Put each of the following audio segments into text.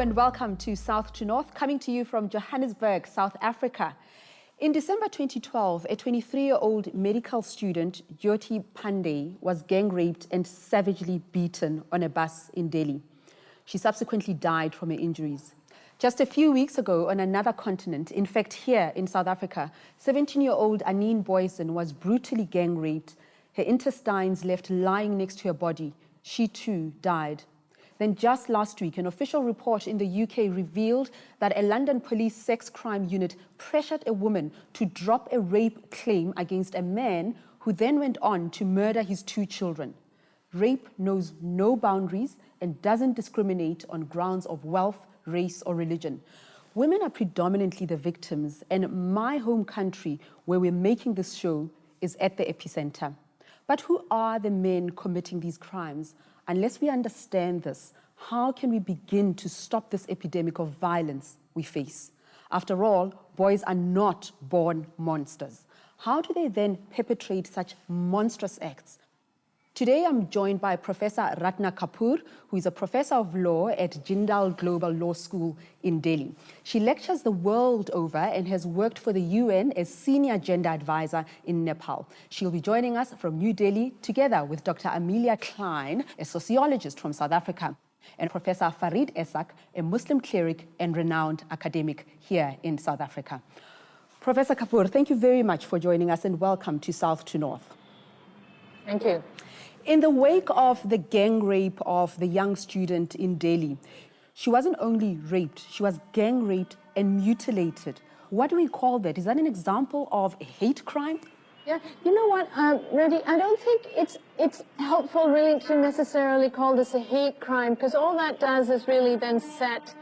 and welcome to South to North, coming to you from Johannesburg, South Africa. In December 2012, a 23-year-old medical student, Jyoti Pandey, was gang raped and savagely beaten on a bus in Delhi. She subsequently died from her injuries. Just a few weeks ago, on another continent, in fact here in South Africa, 17-year-old Anene Booysen was brutally gang raped, her intestines left lying next to her body. She too died. Then just last week, an official report in the UK revealed that a London police sex crime unit pressured a woman to drop a rape claim against a man who then went on to murder his 2 children. Rape knows no boundaries and doesn't discriminate on grounds of wealth, race, or religion. Women are predominantly the victims, and my home country, where we're making this show, is at the epicenter. But who are the men committing these crimes? Unless we understand this, how can we begin to stop this epidemic of violence we face? After all, boys are not born monsters. How do they then perpetrate such monstrous acts? Today, I'm joined by Professor Ratna Kapoor, who is a professor of law at Jindal Global Law School in Delhi. She lectures the world over and has worked for the UN as senior gender advisor in Nepal. She'll be joining us from New Delhi together with Dr. Amelia Klein, a sociologist from South Africa, and Professor Farid Esak, a Muslim cleric and renowned academic here in South Africa. Professor Kapoor, thank you very much for joining us and welcome to South to North. Thank you. In the wake of the gang rape of the young student in Delhi, she wasn't only raped, she was gang raped and mutilated. What do we call that? Is that an example of a hate crime? Yeah, you know what, Redi, I don't think it's helpful really to necessarily call this a hate crime, because all that does is really then set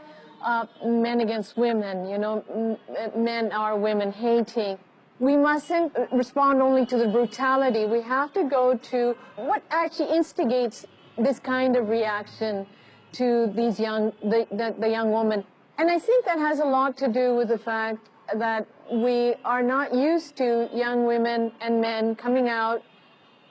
men against women, you know, men are women hating. We mustn't respond only to the brutality. We have to go to what actually instigates this kind of reaction to these the young woman. And I think that has a lot to do with the fact that we are not used to young women and men coming out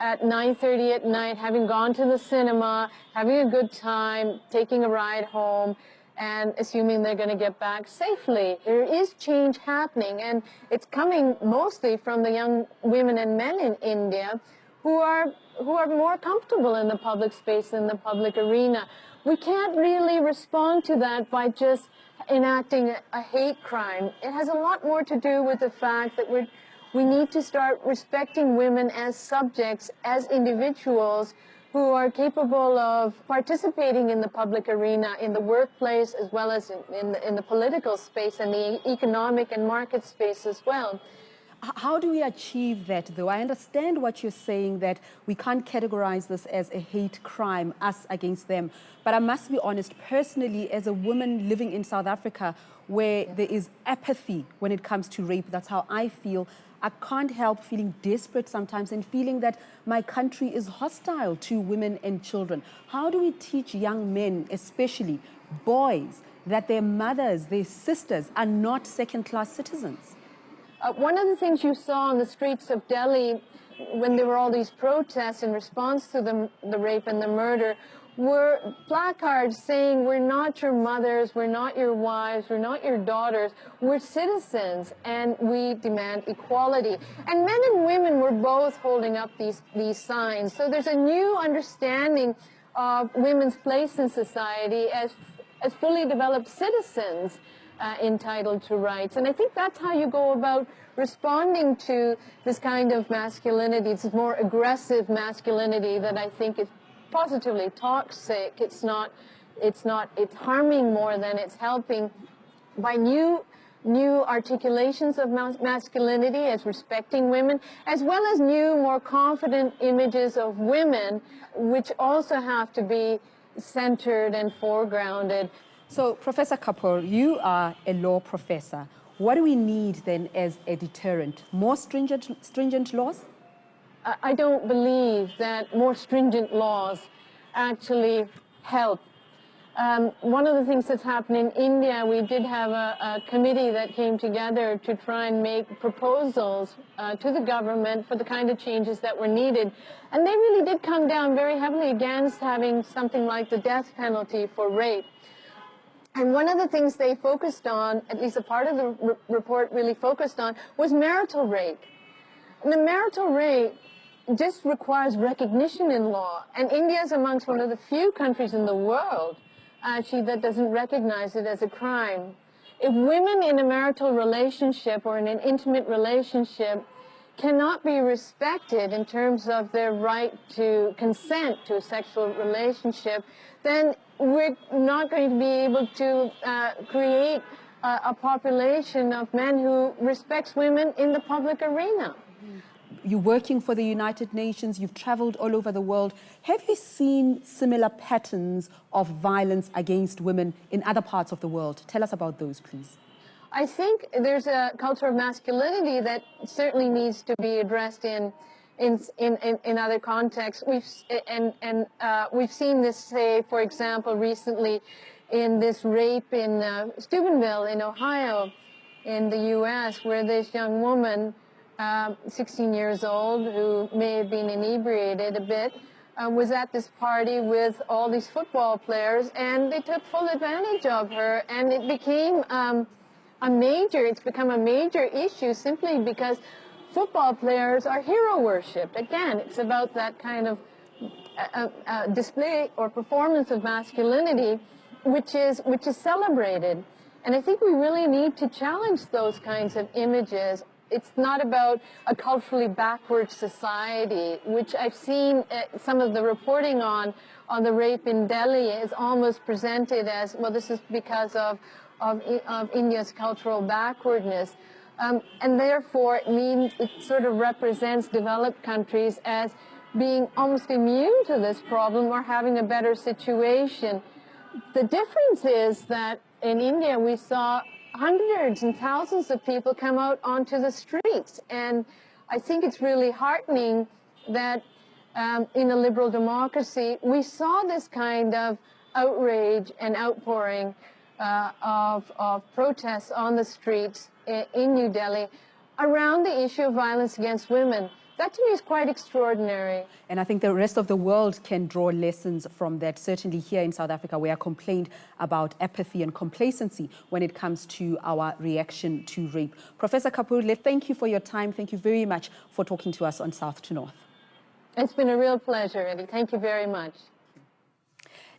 at 9:30 at night, having gone to the cinema, having a good time, taking a ride home, and assuming they're going to get back safely. There is change happening, and it's coming mostly from the young women and men in India who are more comfortable in the public space, in the public arena. We can't really respond to that by just enacting a hate crime. It has a lot more to do with the fact that we need to start respecting women as subjects, as individuals who are capable of participating in the public arena, in the workplace, as well as in the political space and the economic and market space as well. How do we achieve that, though? I understand what you're saying, that we can't categorize this as a hate crime, us against them. But I must be honest, personally, as a woman living in South Africa, where there is apathy when it comes to rape, that's how I feel. I can't help feeling desperate sometimes and feeling that my country is hostile to women and children. How do we teach young men, especially boys, that their mothers, their sisters are not second-class citizens? One of the things you saw on the streets of Delhi when there were all these protests in response to the rape and the murder were placards saying, "We're not your mothers, we're not your wives, we're not your daughters, we're citizens, and we demand equality." And men and women were both holding up these signs. So there's a new understanding of women's place in society as fully developed citizens entitled to rights. And I think that's how you go about responding to this kind of masculinity, this more aggressive masculinity that I think is positively toxic. It's harming more than it's helping, by new articulations of masculinity as respecting women, as well as new, more confident images of women, which also have to be centered and foregrounded. So, Professor Kapoor, you are a law professor. What do we need then as a deterrent? More stringent laws? I don't believe that more stringent laws actually help. One of the things that's happened in India, we did have a committee that came together to try and make proposals to the government for the kind of changes that were needed. And they really did come down very heavily against having something like the death penalty for rape. And one of the things they focused on, at least a part of the report really focused on, was marital rape. And the marital rape just requires recognition in law. And India is amongst one of the few countries in the world, actually, that doesn't recognize it as a crime. If women in a marital relationship or in an intimate relationship cannot be respected in terms of their right to consent to a sexual relationship, then we're not going to be able to create a population of men who respects women in the public arena. You're working for the United Nations, you've traveled all over the world. Have you seen similar patterns of violence against women in other parts of the world? Tell us about those, please. I think there's a culture of masculinity that certainly needs to be addressed in other contexts. We've seen this, say, for example, recently in this rape in Steubenville in Ohio in the U.S., where this young woman, 16 years old, who may have been inebriated a bit, was at this party with all these football players, and they took full advantage of her, and it became it's become a major issue simply because football players are hero worshipped. Again, it's about that kind of display or performance of masculinity, which is celebrated. And I think we really need to challenge those kinds of images. It's not about a culturally backward society, which I've seen some of the reporting on the rape in Delhi is almost presented as, well, this is because of India's cultural backwardness. And therefore, it sort of represents developed countries as being almost immune to this problem or having a better situation. The difference is that in India, we saw hundreds and thousands of people come out onto the streets. And I think it's really heartening that in a liberal democracy, we saw this kind of outrage and outpouring of protests on the streets in New Delhi around the issue of violence against women. That to me is quite extraordinary. And I think the rest of the world can draw lessons from that. Certainly here in South Africa, we are complained about apathy and complacency when it comes to our reaction to rape. Professor Kapurule, thank you for your time. Thank you very much for talking to us on South to North. It's been a real pleasure, Eddie. Thank you very much.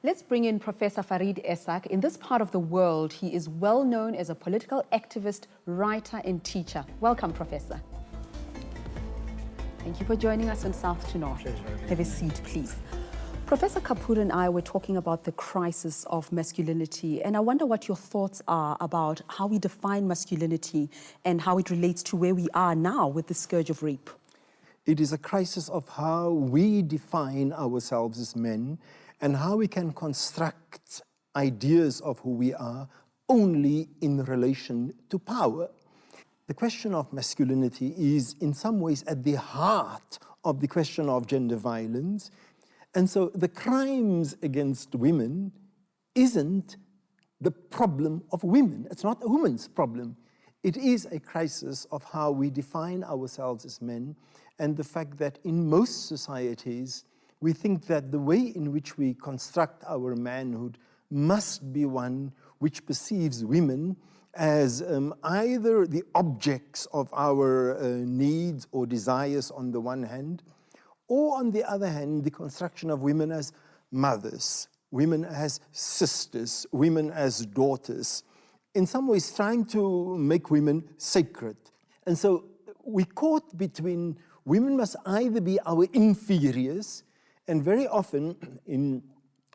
Let's bring in Professor Farid Esak. In this part of the world, he is well known as a political activist, writer, and teacher. Welcome, Professor. Thank you for joining us on South to North. Have a seat, please. Professor Kapoor and I were talking about the crisis of masculinity, and I wonder what your thoughts are about how we define masculinity and how it relates to where we are now with the scourge of rape. It is a crisis of how we define ourselves as men and how we can construct ideas of who we are only in relation to power. The question of masculinity is in some ways at the heart of the question of gender violence. And so the crimes against women isn't the problem of women. It's not a woman's problem. It is a crisis of how we define ourselves as men, and the fact that in most societies, we think that the way in which we construct our manhood must be one which perceives women as either the objects of our needs or desires on the one hand, or on the other hand, the construction of women as mothers, women as sisters, women as daughters, in some ways trying to make women sacred. And so we caught between women must either be our inferiors, and very often in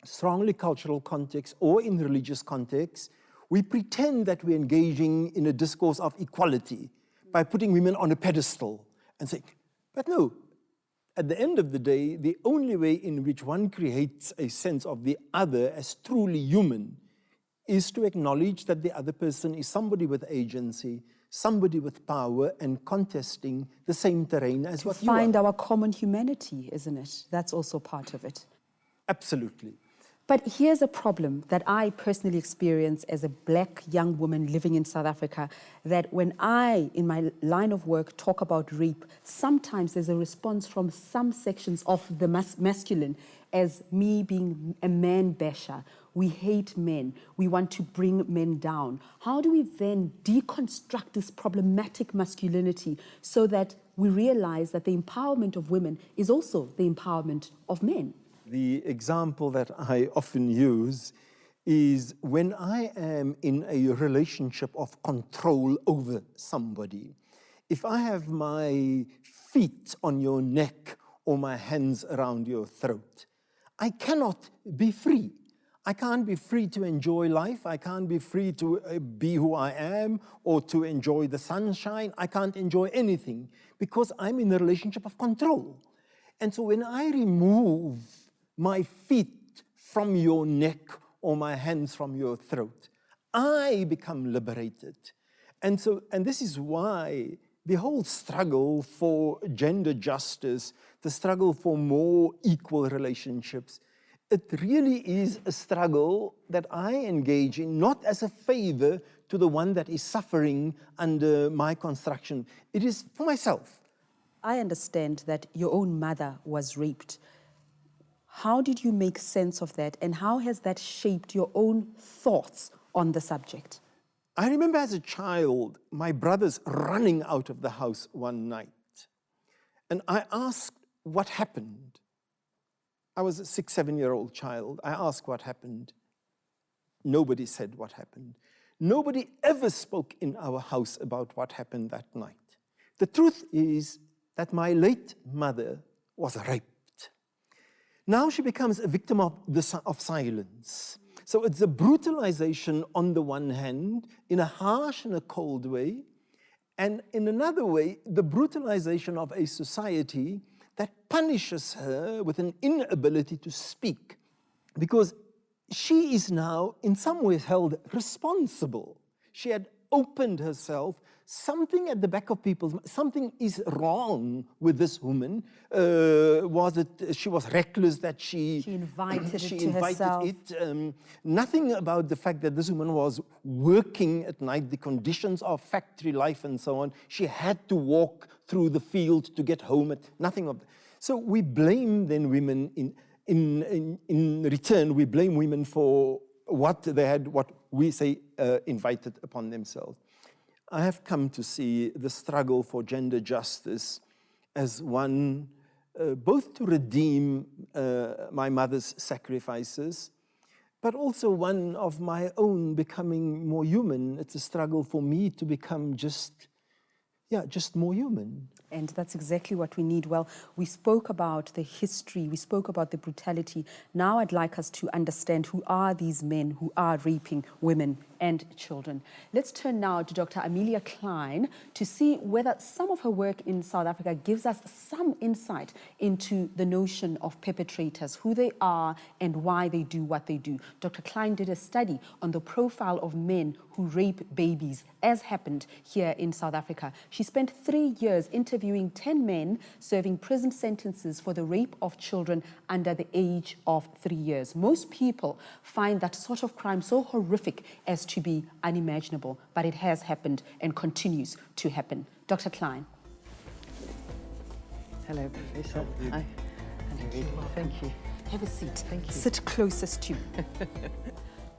strongly cultural contexts or in religious contexts, we pretend that we're engaging in a discourse of equality by putting women on a pedestal and saying, but no, at the end of the day, the only way in which one creates a sense of the other as truly human is to acknowledge that the other person is somebody with agency, somebody with power, and contesting the same terrain as what you are. Find our common humanity, isn't it? That's also part of it. Absolutely. But here's a problem that I personally experience as a black young woman living in South Africa, that when I, in my line of work, talk about rape, sometimes there's a response from some sections of the masculine as me being a man basher. We hate men. We want to bring men down. How do we then deconstruct this problematic masculinity so that we realize that the empowerment of women is also the empowerment of men? The example that I often use is when I am in a relationship of control over somebody. If I have my feet on your neck or my hands around your throat, I cannot be free. I can't be free to enjoy life. I can't be free to be who I am or to enjoy the sunshine. I can't enjoy anything because I'm in a relationship of control. And so when I remove my feet from your neck or my hands from your throat, I become liberated. And this is why the whole struggle for gender justice, the struggle for more equal relationships, it really is a struggle that I engage in, not as a favor to the one that is suffering under my construction. It is for myself. I understand that your own mother was raped. How did you make sense of that, and how has that shaped your own thoughts on the subject? I remember as a child, my brothers running out of the house one night. And I asked what happened. I was a 6, 7-year-old child. I asked what happened. Nobody said what happened. Nobody ever spoke in our house about what happened that night. The truth is that my late mother was raped. Now she becomes a victim of silence. So it's a brutalization on the one hand, in a harsh and a cold way, and in another way, the brutalization of a society that punishes her with an inability to speak, because she is now in some ways held responsible. She had opened herself. Something at the back of people's minds, something is wrong with this woman. Was it she was reckless that she invited it to herself? Nothing about the fact that this woman was working at night, the conditions of factory life and so on. She had to walk through the field to get home. Nothing of that. So we blame then women in return. We blame women for what they had, what we say invited upon themselves. I have come to see the struggle for gender justice as one both to redeem my mother's sacrifices, but also one of my own becoming more human. It's a struggle for me to become just more human. And that's exactly what we need. Well, we spoke about the history, we spoke about the brutality. Now I'd like us to understand who are these men who are raping women and children. Let's turn now to Dr. Amelia Klein to see whether some of her work in South Africa gives us some insight into the notion of perpetrators, who they are and why they do what they do. Dr. Klein did a study on the profile of men who rape babies, as happened here in South Africa. She spent 3 years interviewing 10 men serving prison sentences for the rape of children under the age of 3 years. Most people find that sort of crime so horrific as to be unimaginable, but it has happened and continues to happen. Dr. Klein. Hello, Professor. Hi. Hello, thank you. Have a seat. Thank you. Sit closest to you.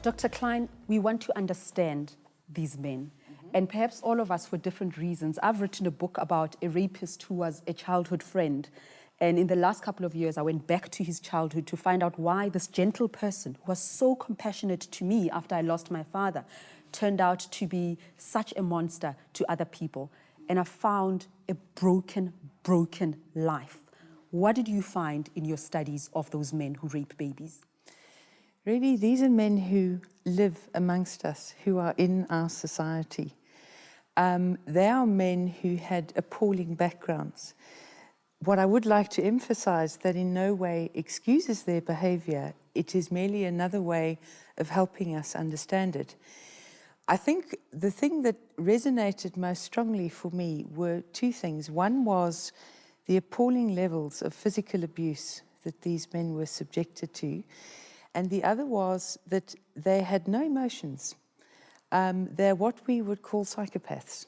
Dr. Klein, we want to understand these men. And perhaps all of us for different reasons. I've written a book about a rapist who was a childhood friend. And in the last couple of years, I went back to his childhood to find out why this gentle person who was so compassionate to me after I lost my father turned out to be such a monster to other people. And I found a broken life. What did you find in your studies of those men who rape babies? Really, these are men who live amongst us, who are in our society. They are men who had appalling backgrounds. What I would like to emphasize that in no way excuses their behavior. It is merely another way of helping us understand it. I think the thing that resonated most strongly for me were two things. One was the appalling levels of physical abuse that these men were subjected to. And the other was that they had no emotions. They're what we would call psychopaths.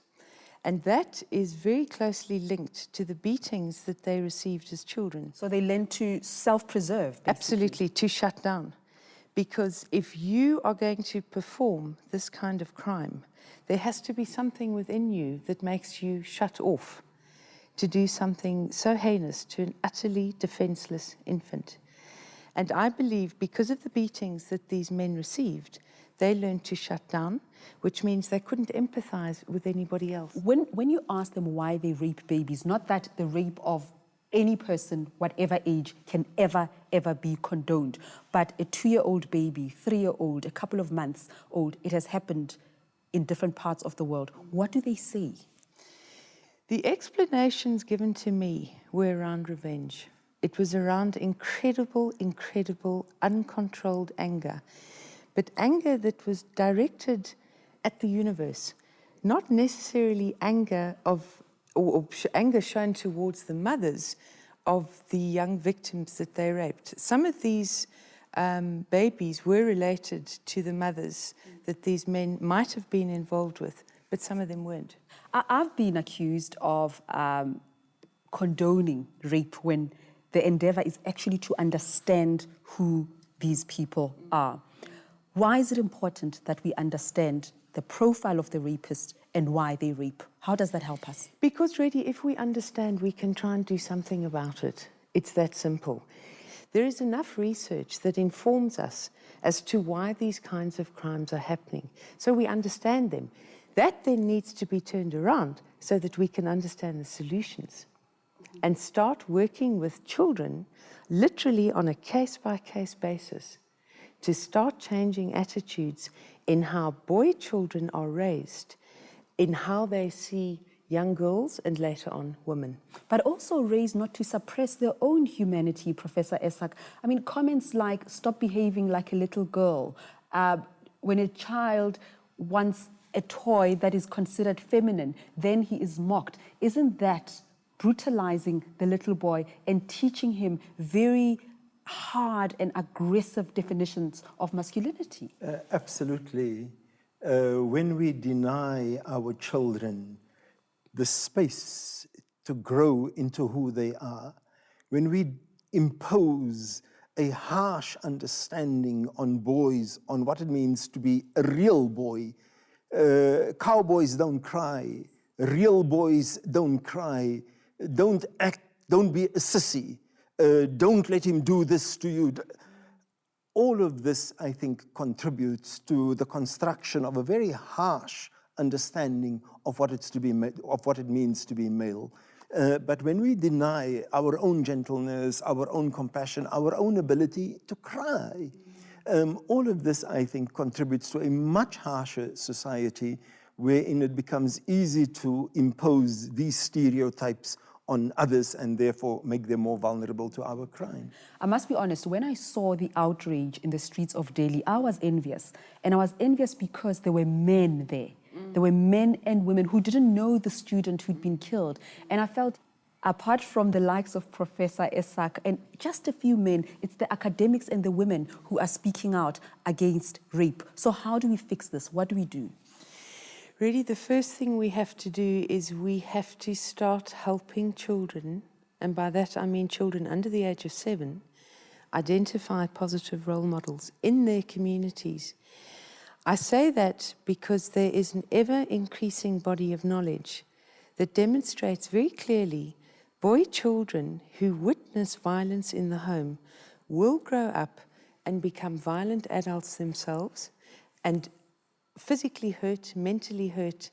And that is very closely linked to the beatings that they received as children. So they learn to self-preserve, basically. Absolutely, to shut down. Because if you are going to perform this kind of crime, there has to be something within you that makes you shut off to do something so heinous to an utterly defenseless infant. And I believe because of the beatings that these men received, they learned to shut down, which means they couldn't empathize with anybody else. When you ask them why they rape babies, not that the rape of any person, whatever age, can ever be condoned, but a 2-year-old baby, 3-year-old, a couple of months old, it has happened in different parts of the world. What do they say? The explanations given to me were around revenge. It was around incredible, uncontrolled anger, but anger that was directed at the universe, not necessarily anger or anger shown towards the mothers of the young victims that they raped. Some of these babies were related to the mothers that these men might have been involved with, but some of them weren't. I've been accused of condoning rape when the endeavor is actually to understand who these people are. Why is it important that we understand the profile of the rapist and why they rape? How does that help us? Because, Redi, if we understand, we can try and do something about it. It's that simple. There is enough research that informs us as to why these kinds of crimes are happening, so we understand them. That then needs to be turned around so that we can understand the solutions and start working with children literally on a case-by-case basis to start changing attitudes in how boy children are raised, in how they see young girls and later on women. But also raised not to suppress their own humanity, Professor Esak. I mean, comments like, stop behaving like a little girl. When a child wants a toy that is considered feminine, then he is mocked. Isn't that brutalizing the little boy and teaching him very hard and aggressive definitions of masculinity? Absolutely. When we deny our children the space to grow into who they are, when we impose a harsh understanding on boys, on what it means to be a real boy, cowboys don't cry, real boys don't cry, don't act, don't be a sissy, don't let him do this to you. All of this, I think, contributes to the construction of a very harsh understanding of what it's to be, of what it means to be male. But when we deny our own gentleness, our own compassion, our own ability to cry, all of this, I think, contributes to a much harsher society wherein it becomes easy to impose these stereotypes on others and therefore make them more vulnerable to our crime. I must be honest, when I saw the outrage in the streets of Delhi, I was envious. And I was envious because there were men there. There were men and women who didn't know the student who'd been killed. And I felt, apart from the likes of Professor Esak and just a few men, it's the academics and the women who are speaking out against rape. So how do we fix this? What do we do? Really, the first thing we have to do is we have to start helping children, and by that I mean children under the age of 7, identify positive role models in their communities. I say that because there is an ever-increasing body of knowledge that demonstrates very clearly boy children who witness violence in the home will grow up and become violent adults themselves and physically hurt, mentally hurt,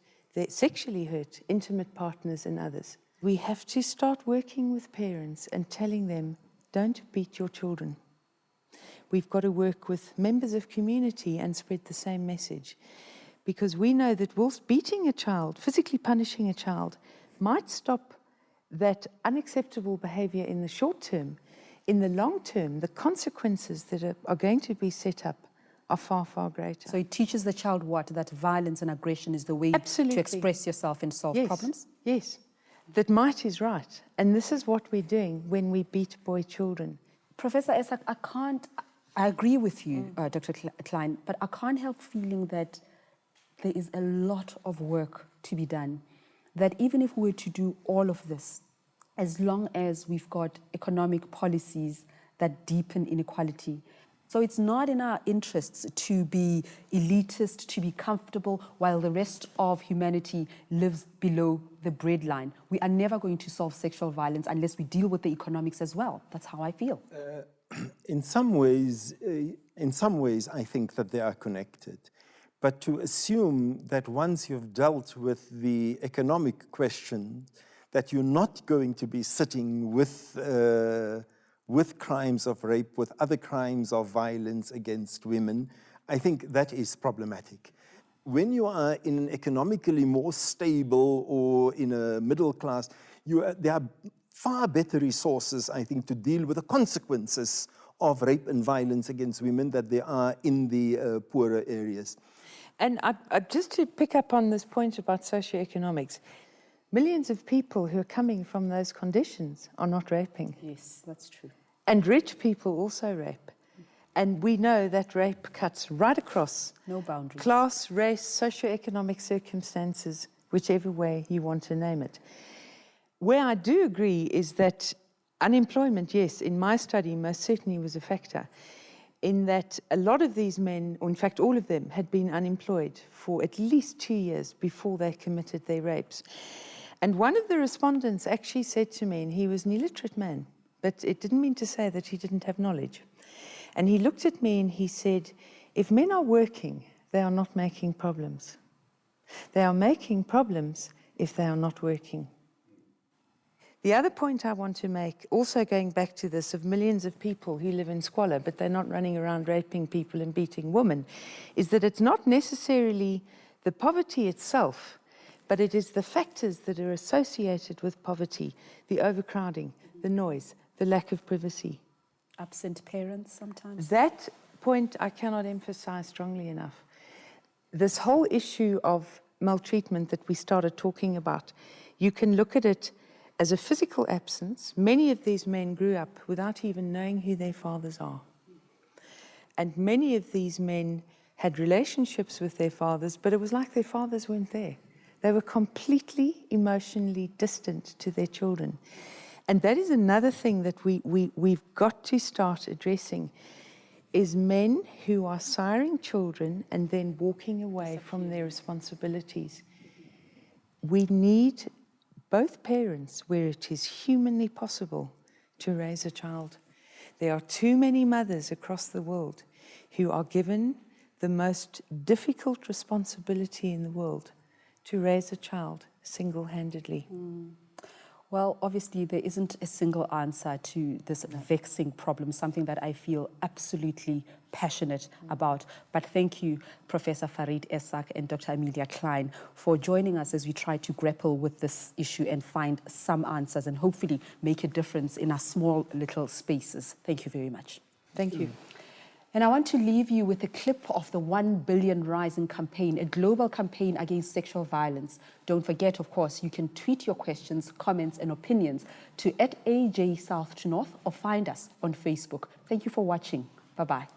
sexually hurt, intimate partners and others. We have to start working with parents and telling them, don't beat your children. We've got to work with members of community and spread the same message. Because we know that whilst beating a child, physically punishing a child, might stop that unacceptable behavior in the short term, in the long term, the consequences that are going to be set up are far, far greater. So it teaches the child what? That violence and aggression is the way Absolutely. to express yourself and solve problems? Yes, that might is right. And this is what we're doing when we beat boy children. Professor Esak, I agree with you, Dr. Klein, but I can't help feeling that there is a lot of work to be done. That even if we were to do all of this, as long as we've got economic policies that deepen inequality, so it's not in our interests to be elitist, to be comfortable, while the rest of humanity lives below the breadline. We are never going to solve sexual violence unless we deal with the economics as well. That's how I feel. In some ways, I think that they are connected. But to assume that once you've dealt with the economic question, that you're not going to be sitting with crimes of rape, with other crimes of violence against women, I think that is problematic. When you are in an economically more stable or in a middle class, there are far better resources, I think, to deal with the consequences of rape and violence against women than there are in the poorer areas. And just to pick up on this point about socioeconomics, millions of people who are coming from those conditions are not raping. Yes, that's true. And rich people also rape. And we know that rape cuts right across no boundaries. Class, race, socioeconomic circumstances, whichever way you want to name it. Where I do agree is that unemployment, yes, in my study most certainly was a factor, in that a lot of these men, or in fact all of them, had been unemployed for at least 2 years before they committed their rapes. And one of the respondents actually said to me, and he was an illiterate man, but it didn't mean to say that he didn't have knowledge. And he looked at me and he said, if men are working, they are not making problems. They are making problems if they are not working. The other point I want to make, also going back to this of millions of people who live in squalor, but they're not running around raping people and beating women, is that it's not necessarily the poverty itself, but it is the factors that are associated with poverty, the overcrowding, the noise, the lack of privacy. Absent parents sometimes. That point I cannot emphasize strongly enough. This whole issue of maltreatment that we started talking about, you can look at it as a physical absence. Many of these men grew up without even knowing who their fathers are. And many of these men had relationships with their fathers, but it was like their fathers weren't there. They were completely emotionally distant to their children. And that is another thing that we've got to start addressing, is men who are siring children and then walking away from their responsibilities. We need both parents, where it is humanly possible, to raise a child. There are too many mothers across the world who are given the most difficult responsibility in the world, to raise a child single-handedly. Well, obviously, there isn't a single answer to this vexing problem, something that I feel absolutely passionate about. But thank you, Professor Farid Essak and Dr. Amelia Klein, for joining us as we try to grapple with this issue and find some answers and hopefully make a difference in our small little spaces. Thank you very much. Thank you. And I want to leave you with a clip of the 1 Billion Rising campaign, a global campaign against sexual violence. Don't forget, of course, you can tweet your questions, comments, and opinions to @AJ South2North or find us on Facebook. Thank you for watching. Bye-bye.